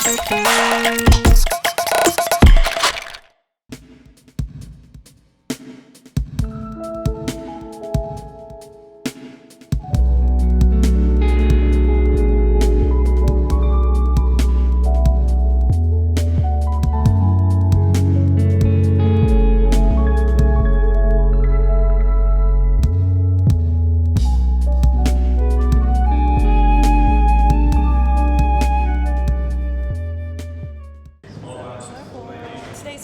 Today's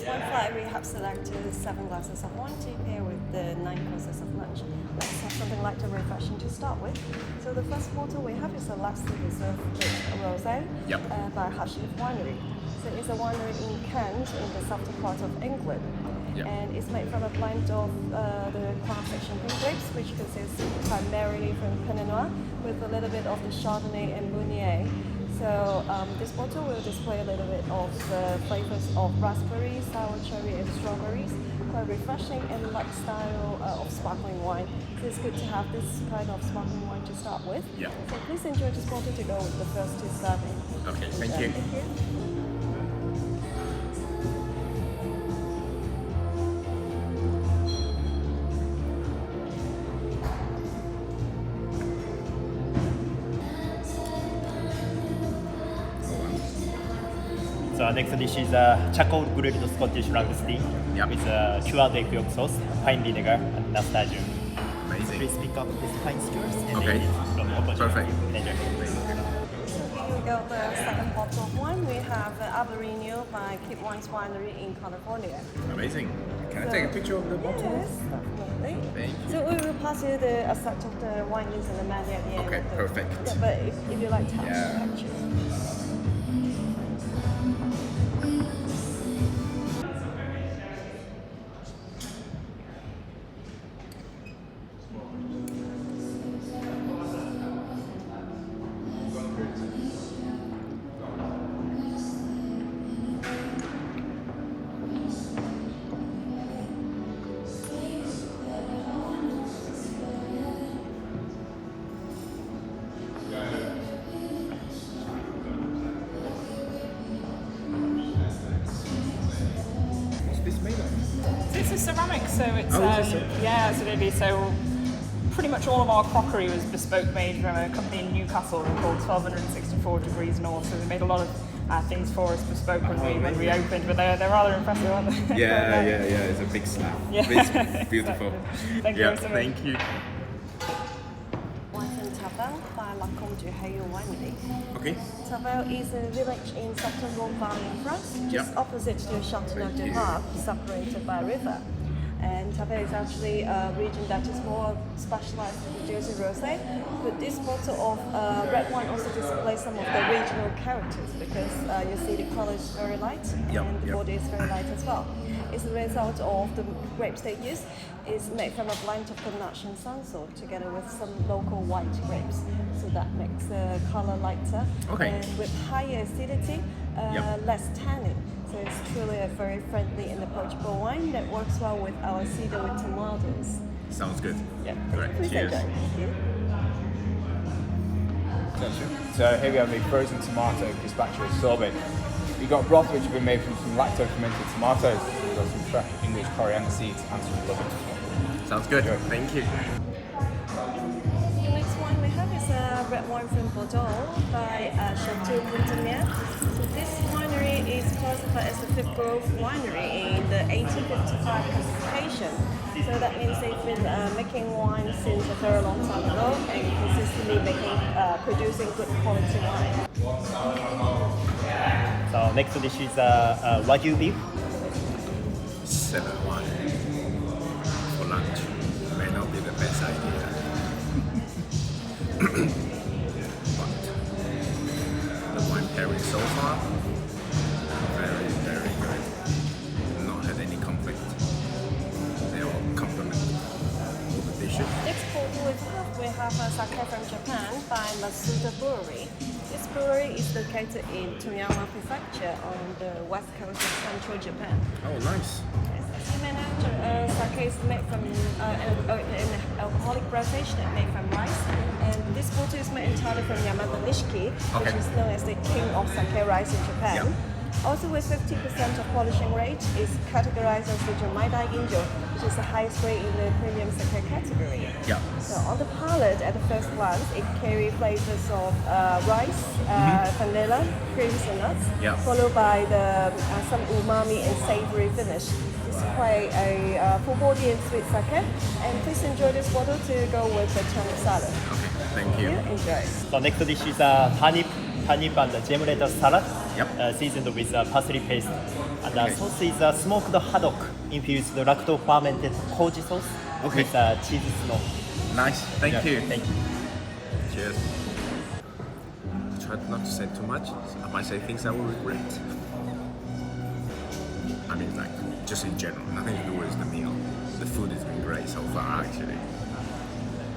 one flight, we have selected 7 glasses of wine to pair with the 9 courses of lunch. Let's have something light and refreshing to start with. So the first bottle we have is a Last Reserve Rosé by Hushleaf Winery. So it's a winery in Kent, in the southern part of England. And it's made from a blend of the classic champagne grapes, which consists primarily from Pinot Noir, with a little bit of the Chardonnay and Meunier. So this bottle will display a little bit of the flavors of raspberry, sour cherry and strawberries, quite refreshing and light style of sparkling wine. So it's good to have this kind of sparkling wine to start with. So please enjoy this bottle to go with the first 2 servings. Okay, thank you. Thank you. So our next dish is charcoal grilled Scottish langoustine with cured egg yolk sauce, pine vinegar, and nasturtium. Amazing. Please pick up these pine skewers and Okay. eat it from the opposite. Perfect. Enjoy. Here we go, the second bottle of wine. We have Albarino by Keep Wines Winery in California. Amazing. Can I take a picture of the bottle? Yes, definitely. Thank you. So we will pass you a set of the wine list and the menu at the end. Okay, perfect. Yeah, but if you like to have Yeah. pictures. What's this made of? It's a ceramic, so it's is it? yeah, absolutely. So pretty much all of our crockery was bespoke made from a company in Newcastle called 1264 Degrees North. So they made a lot of things for us bespoke when we opened, but they're rather impressive, aren't they? Yeah. It's a big slab. Yeah. It's beautiful. Thank you so much. Thank you. Wine from Tavel by La Combe du Hayo Winery. Okay. Tavel is a village in southern Rhone Valley in France, just opposite to Châteauneuf-du-Pape, separated by a river. And Tavel is actually a region that is more specialized in producing rosé. But this bottle of red wine also displays some of the regional characters because you see the color is very light and the body is very light as well. It's a result of the grapes they use. It's made from a blend of Grenache and Cinsault together with some local white grapes. So that makes the color lighter. And with higher acidity, less tannin. So it's truly a very friendly and approachable wine that works well with our cider with tomatoes. Sounds good. Yeah. Great. Please Cheers. enjoy. Thank you. So here we have a frozen tomato gazpacho sorbet. We've got broth which has been made from some lacto-fermented tomatoes. We've got some fresh English coriander seeds and some lemon. Sounds good. Thank you. The next wine we have is a red wine from Bordeaux by Chateau Courtinier. So this winery is classified as the 5th Grove Winery in the 1855 classification. So that means they've been making wine since a very long time ago and consistently producing good quality wine. So next dish is Wagyu beef. 7 wine for lunch may not be the best idea. But the wine pairing so far, very, very good. Not had any conflict. They all complement the dishes. Next bottle we have a sake from Japan by Masuda Brewery. This brewery is located in Toyama Prefecture on the west coast of central Japan. Oh, nice. manner, sake is made from an alcoholic beverage that made from rice. And this bottle is made entirely from Yamato Mixkit, which is known as the king of sake rice in Japan. Yep. Also with 50% of polishing rate, is categorized as the Maidai Ginjo, which is the highest grade in the premium sake category. Yeah. So on the palate, at the first glance, it carries flavors of rice, vanilla, creams and nuts, Yeah. followed by some umami and savory finish. It's quite a full body and sweet sake. And please enjoy this bottle to go with the turnip salad. Okay, thank you. Enjoy. So next dish is a turnip and jam lettuce salad, Yep. seasoned with parsley paste. And Okay. sauce is a smoked haddock infused lacto fermented koji sauce Okay. with cheese snow. Nice, thank you. Thank you. Cheers. Try not to say too much. I might say things I will regret. I mean, like, just in general, nothing to do with the meal. The food has been great so far, actually.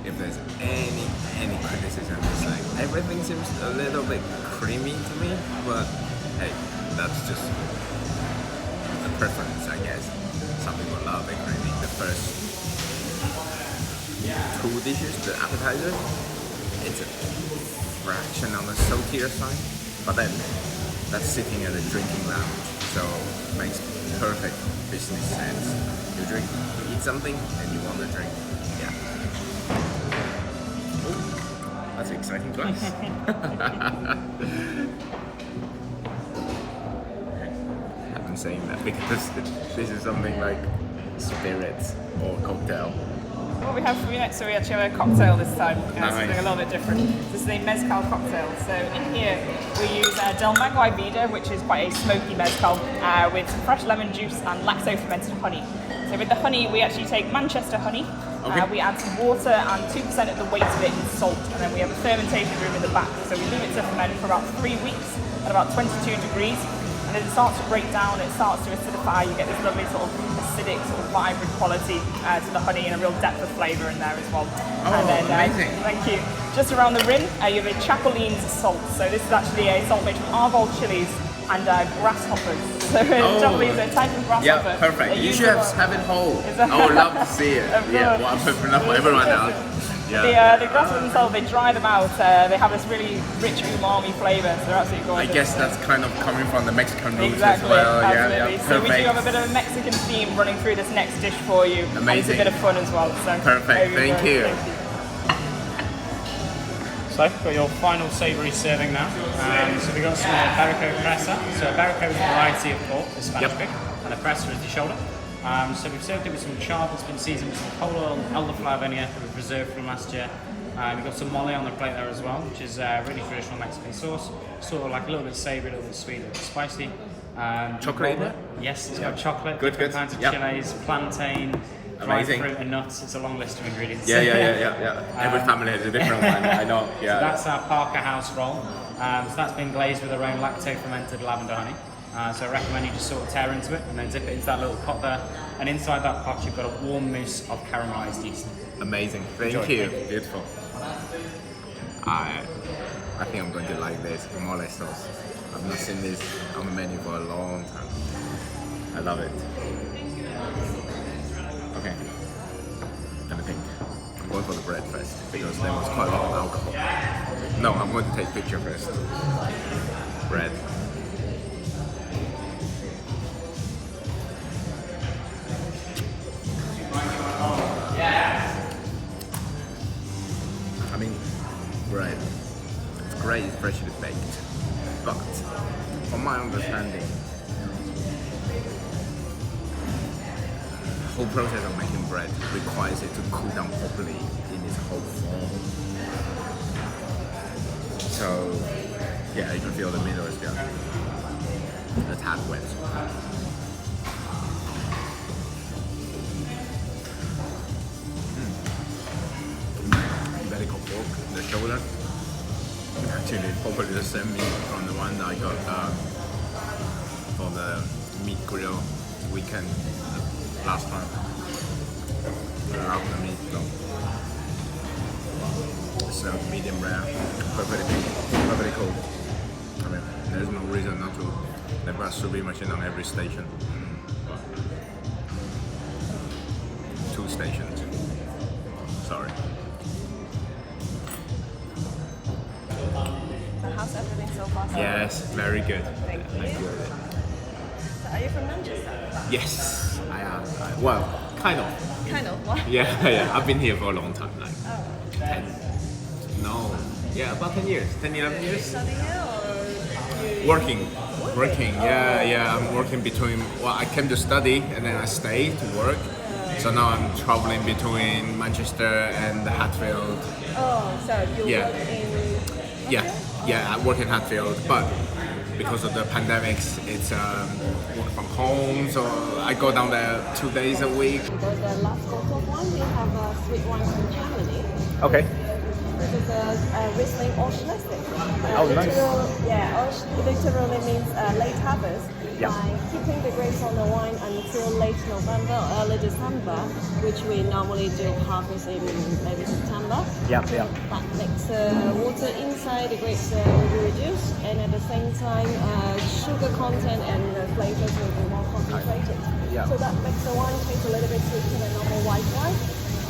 If there's any criticism, it's like everything seems a little bit creamy to me, but hey, that's just a preference, I guess. Some people love it creamy. The first 2 dishes, the appetizer, it's a fraction on the saltier side, but then that's sitting at a drinking lounge, so it makes perfect business sense. You eat something and you want a drink. Yeah. That's an exciting glass. I'm saying that because this is something like spirits or cocktail. What we have for you next, so we actually have a cocktail this time. Something Nice. a little bit different. This is a mezcal cocktail. So in here we use Del Maguey Vida, which is quite a smoky mezcal, with fresh lemon juice and lacto-fermented honey. So with the honey, we actually take Manchester honey. Okay. We add some water and 2% of the weight of it in salt, and then we have a fermentation room in the back. So we leave it to ferment for about 3 weeks at about 22 degrees. And as it starts to break down, it starts to acidify. You get this lovely sort of acidic, sort of vibrant quality to the honey and a real depth of flavour in there as well. Oh, and then, amazing. Thank you. Just around the rim, you have a Chapulines salt. So this is actually a salt made from arval chilies and grasshoppers. So Chapulines are a type of grasshopper. Yeah, perfect. They You use should them have it whole. Is that- I would love to see it. Of Yeah, course. well, I'm opening up for everyone else. Yeah. The grasshoppers themselves, they dry them out. They have this really rich umami flavour, so they're absolutely I gorgeous. guess that's kind of coming from the Mexican roots Exactly, as well. absolutely. Yeah, So we do perfect. have a bit of a Mexican theme running through this next dish for you. And it's a Amazing. bit of fun as well. So Perfect, there we thank go. you. So, got your final savoury serving now. So we've got some Barraco Presa. So Barraco is a variety of pork, the Spanish Yep. pig, and a Presa is the shoulder. So we've served it with some chard that's been seasoned with some coal oil, elderflower vinegar that we've preserved from last year. We've got some mole on the plate there as well, which is really traditional Mexican sauce. Sort of like a little bit savoury, a little bit sweet, a little bit spicy. Chocolate in there? Yes, it's got chocolate, Good, different good. kinds of Yep. chilies, plantain, dried Amazing. fruit and nuts. It's a long list of ingredients. Yeah. Every family has a different one. I know. So Yeah. that's our Parker House roll. So that's been glazed with our own lacto-fermented lavender honey. So I recommend you just sort of tear into it and then dip it into that little pot there. And inside that pot you've got a warm mousse of caramelised yeast. Amazing. Thank Enjoy. you. Thank you. Beautiful. I think I'm going to like this mole sauce. I've not seen this on the menu for a long time. I love it. Okay. Let me think. I'm going for the bread first because there was quite a lot of alcohol. No, I'm going to take picture first. Bread. I mean, bread. It's great, it's freshly baked. But from my understanding, the whole process of making bread requires it to cool down properly in its whole form. So, yeah, you can feel the middle is just a tad wet. Very cold pork, the shoulder. Actually, probably the same meat from the one that I got for the meat grill weekend last time. I love the meat though. So medium rare, perfectly cold. I mean, there's no reason not to. They've got sous vide machine on every station. But stations. Sorry. So how's everything so far? Yes, very good. Thank you. I enjoyed it. So are you from Manchester? Yes, I am. Well, kind of. Kind of. What? Yeah. I've been here for a long time, like Oh. 10. No. Yeah, about 10 years. 10, 11 years. Study here or you... Working. Yeah. I'm working between. Well, I came to study and then I stay to work. So now I'm traveling between Manchester and Hatfield. Oh, so you Yeah. work in... Yeah, I work in Hatfield, but because of the pandemics, it's work from home. So I go down there 2 days a week. For the last bottle of wine, we have a sweet wine from Germany. Okay. This is a Riesling Orschlestig. Nice. Orsch literally means late harvest. Yeah. By keeping the grapes on the wine until late November, early December, which we normally do harvest in maybe September. Yeah. That makes water inside the grapes will be reduced, and at the same time, sugar content and flavors will be more concentrated. Yeah. So that makes the wine taste a little bit sweeter than normal white wine.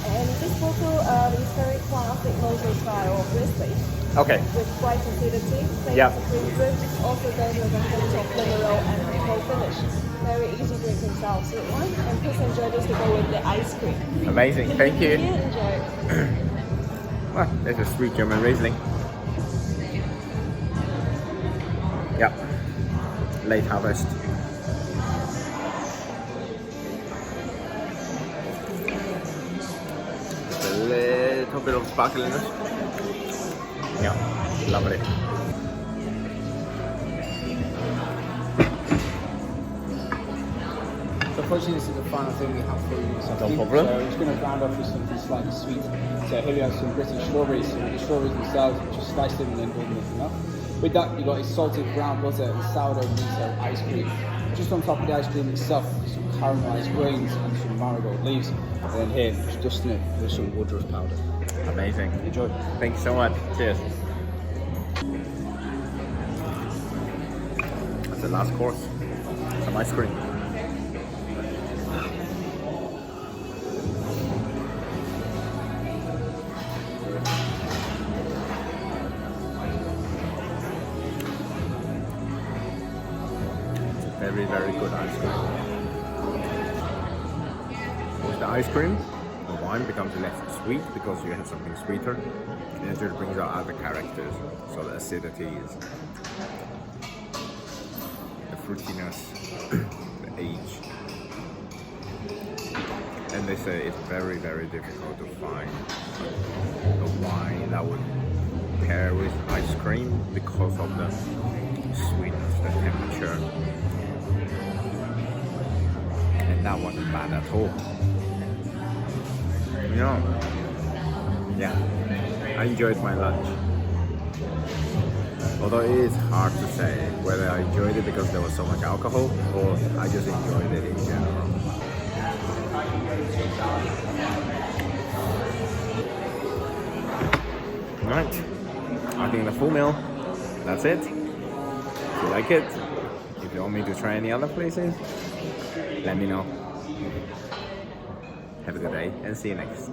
And this bottle is very classic local style of Riesling. Okay. With bright acidity, same Yeah. as the cream fruit, also goes with a hint of mineral and cold finish. Very easy drinking style sweet wine, and please enjoy this to go with the ice cream. Amazing. Thank you. Enjoy. Well, there's a sweet German Riesling. Yep. Late harvest. A little bit of sparkliness. Yeah, lovely. So unfortunately, this is the final thing we have for you this afternoon. problem. So we're just going to round off with something slightly sweet. So here we have some British strawberries. So the strawberries themselves, we just sliced them and then rolled them up. With that, you've got a salted brown butter and sourdough miso ice cream. Just on top of the ice cream itself, some caramelized grains and some marigold leaves. And then here, just dusting it with some woodruff powder. Amazing. Enjoy. Thank you so much. Cheers. That's the last course. Some ice cream. Very, very good ice cream. With the ice cream, the wine becomes less sweet because you have something sweeter, and it just brings out other characters. So the acidity is the fruitiness, the age. And they say it's very, very difficult to find a wine that would pair with ice cream because of the sweetness, the temperature. And that wasn't bad at all. You know, yeah, I enjoyed my lunch. Although it is hard to say whether I enjoyed it because there was so much alcohol or I just enjoyed it in general. Right, I think the full meal, that's it. If you like it, if you want me to try any other places, let me know. Have a good day and see you next.